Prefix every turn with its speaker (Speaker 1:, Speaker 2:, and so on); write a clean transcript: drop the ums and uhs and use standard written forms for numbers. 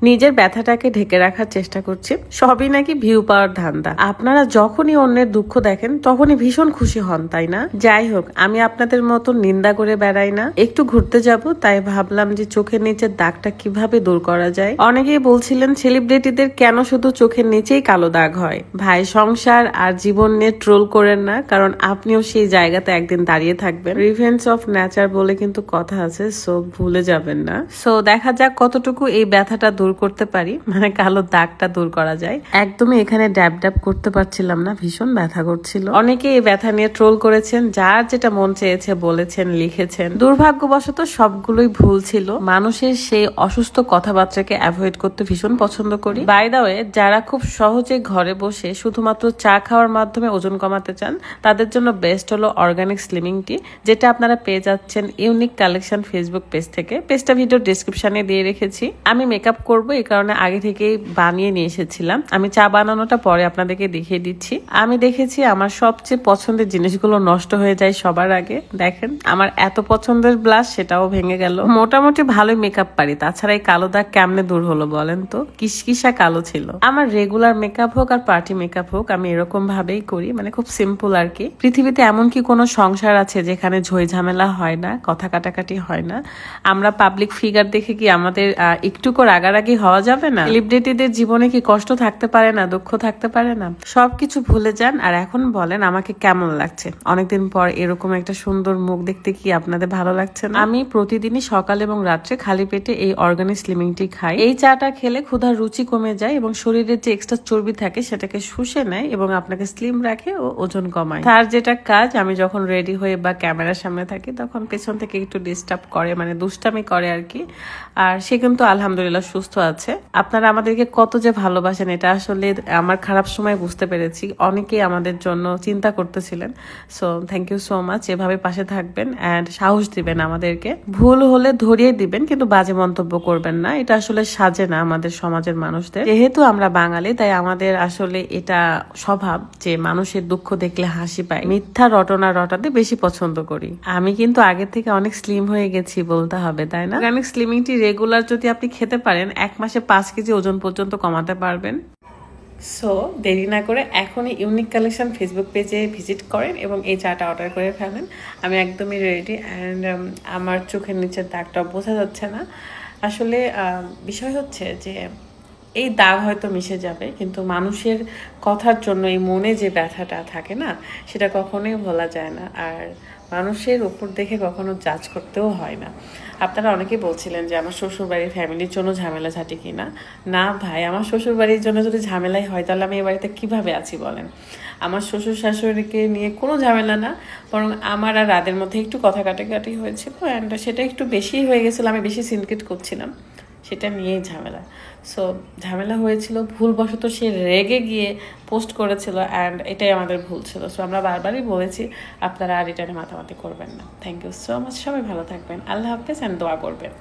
Speaker 1: নিজের ব্যথাটাকে ঢেকে রাখার চেষ্টা করছি, সবই নাকি ভিউ পাওয়ার ধান্দা। আপনারা যখনই অন্যের দুঃখ দেখেন তখনই ভীষণ খুশি হন, তাই না? যাই হোক, আমি আপনাদের মতো নিন্দা করে বেড়াই না। একটু ঘুরতে যাব, তাই ভাবলাম যে চোখের নিচের দাগটা কিভাবে দূর করা যায়। অনেকেই বলছিলেন সেলিব্রিটিদের কেন শুধু চোখের নিচেই কালো দাগ হয়। ভাই, সংসার আর জীবন নিয়ে ট্রোল করেন না, কারণ আপনিও সেই জায়গাতে একদিন দাঁড়িয়ে থাকবেন। রিভেঞ্জ অফ নেচার বলে কিন্তু কথা আছে, সো ভুলে যাবেন না। সো দেখা যাক কতটুকু এই ব্যথাটা দূর করতে পারি, মানে কালো দাগটা দূর করা যায়। একদমই এখানে ড্যাব ড্যাব করতে পারছিলাম না, ভীষণ ব্যথা করছিল। অনেকে এই ব্যথা নিয়ে ট্রোল করেছেন, যার যেটা মন চেয়েছে বলেছেন, লিখেছেন। দুর্ভাগ্যবশত সবগুলোই ভুল ছিল। মানুষের সেই অসুস্থ কথাবার্তাকে অ্যাভয়েড করতে ভীষণ পছন্দ করি। বাই দ্য ওয়ে, যারা খুব সহজে ঘরে বসে শুধুমাত্র চা খাওয়ার মাধ্যমে ওজন কমাতে চান, তাদের জন্য বেস্ট হলো অর্গানিক স্লিমিং টি, যেটা আপনারা পেয়ে যাচ্ছেন ইউনিক কালেকশন ফেসবুক পেজ থেকে। পেজটা ভিডিও ডিসক্রিপশনে দিয়ে রেখেছি। আমি মেকআপ করব, এই কারণে আগে থেকেই বানিয়ে নিয়ে এসেছিলাম। আমি চা বানানোটা পরে আপনাদেরকে দেখিয়ে দিচ্ছি। আমি দেখেছি আমার সবচেয়ে পছন্দের জিনিসগুলো নষ্ট হয়ে যায় সবার আগে। দেখেন, আমার এত পছন্দের ব্লাশ, সেটাও ভেঙে গেল। মোটামুটি ভালোই মেকআপ পারি, তাছাড়া এই কালো দাগ কেমনে দূর হলো বলেন তো? কিসকিসা কালো ছিল। আমার রেগুলার মেকআপ হোক আর পার্টি মেকআপ হোক, আমি এরকম ভাবেই করি, মানে খুব সিম্পল আর কি। পৃথিবীতে এমন কি কোনো সংসার আছে যেখানে ঝই ঝামেলা হয় না, কথা কাটাকাটি হয় না? আমরা পাবলিক ফিগার দেখে কি আমাদের একটুকু রাগারাগি হওয়া যাবে না? সেলিব্রিটিদের জীবনে কি কষ্ট থাকতে পারে না, দুঃখ থাকতে পারে না? সবকিছু ভুলে যান আর এখন বলেন আমাকে কেমন লাগছে। অনেকদিন পর এরকম একটা সুন্দর মুখ দেখতে কি আপনাদের ভালো লাগছে না? আমি প্রতিদিনই সকাল এবং রাত্রে খালি পেটে এই অর্গানিক স্লিমিং টি খাই। এই চাটা খেলে ক্ষুধার রুচি কমে যায় এবং শরীরের যে এক্সট্রা চর্বি থাকে সেটাকে শুষে নেয় এবং আপনাকে স্লিম রাখে ও ওজন কমায়। তার যেটা কাজ, আমি যখন রেডি হয়ে বা ক্যামেরার সামনে থাকি তখন পেছন থেকে একটু ডিস্টার্ব করে, মানে দুষ্টামি করে আর কি। আর সে কিন্তু আলহামদুলিল্লাহ সুস্থ আছে। আপনারা আমাদেরকে কত যে ভালোবাসেন, এটা আসলে আমার খারাপ সময় বুঝতে পেরেছি। অনেকেই আমাদের জন্য চিন্তা করতেছিলেন। So thank you so much. এভাবে পাশে থাকবেন অ্যান্ড সাহস দিবেন আমাদেরকে। ভুল হলে ধরিয়ে দিবেন, কিন্তু বাজে মন্তব্য করবেন না। এটা আসলে সাজে না আমাদের সমাজের মানুষদের। যেহেতু আমরা বাঙালি, তাই আমাদের আসলে এটা স্বভাব যে মানুষের দুঃখ দেখলে হাসি পায়। মিথ্যা রটনা রটাতে বেশি পছন্দ করি। আমি কিন্তু আগে থেকে অনেক স্লিম হয়ে গেছি বলতে হবে, তাই না? অর্গানিক স্লিমিং টি রেগুলার যদি আপনি খেতে পারেন, 1 মাসে 5 কেজি ওজন পর্যন্ত কমাতে পারবেন। সো দেরি না করে এখনই ইউনিক কালেকশন ফেসবুক পেজে ভিজিট করেন এবং এই চাটা অর্ডার করে ফেলেন। আমি একদমই রেডি অ্যান্ড আমার চোখের নিচের দাগটা বোঝা যাচ্ছে না। আসলে বিষয় হচ্ছে যে এই দাগ হয়তো মিশে যাবে, কিন্তু মানুষের কথার জন্য এই মনে যে ব্যথাটা থাকে না, সেটা কখনোই ভোলা যায় না। আর মানুষের উপর দেখে কখনো জাজ করতেও হয় না। আপনারা অনেকেই বলছিলেন যে আমার শ্বশুরবাড়ির ফ্যামিলির জন্য ঝামেলা ঝাঁটি কিনা। না ভাই, আমার শ্বশুরবাড়ির জন্য যদি ঝামেলাই হয় তাহলে আমি এই বাড়িতে কীভাবে আছি বলেন? আমার শ্বশুর শাশুড়িকে নিয়ে কোনো ঝামেলা না, বরং আমার আর রাদের মধ্যে একটু কথা কাটাকাটি হয়েছিল অ্যান্ড সেটা একটু বেশিই হয়ে গেছিলো। আমি বেশি সিনক্রেট করছিলাম, সেটা নিয়েই ঝামেলা। সো ঝামেলা হয়েছিল, ভুলবশত সে রেগে গিয়ে পোস্ট করেছিল অ্যান্ড এটাই আমাদের ভুল ছিল। সো আমরা বারবারই বলেছি আপনারা আর এটা নিয়ে মাতামাতি করবেন না। Thank you so much. সবাই ভালো থাকবেন। আল্লাহ হাফেজ অ্যান্ড দোয়া করবেন।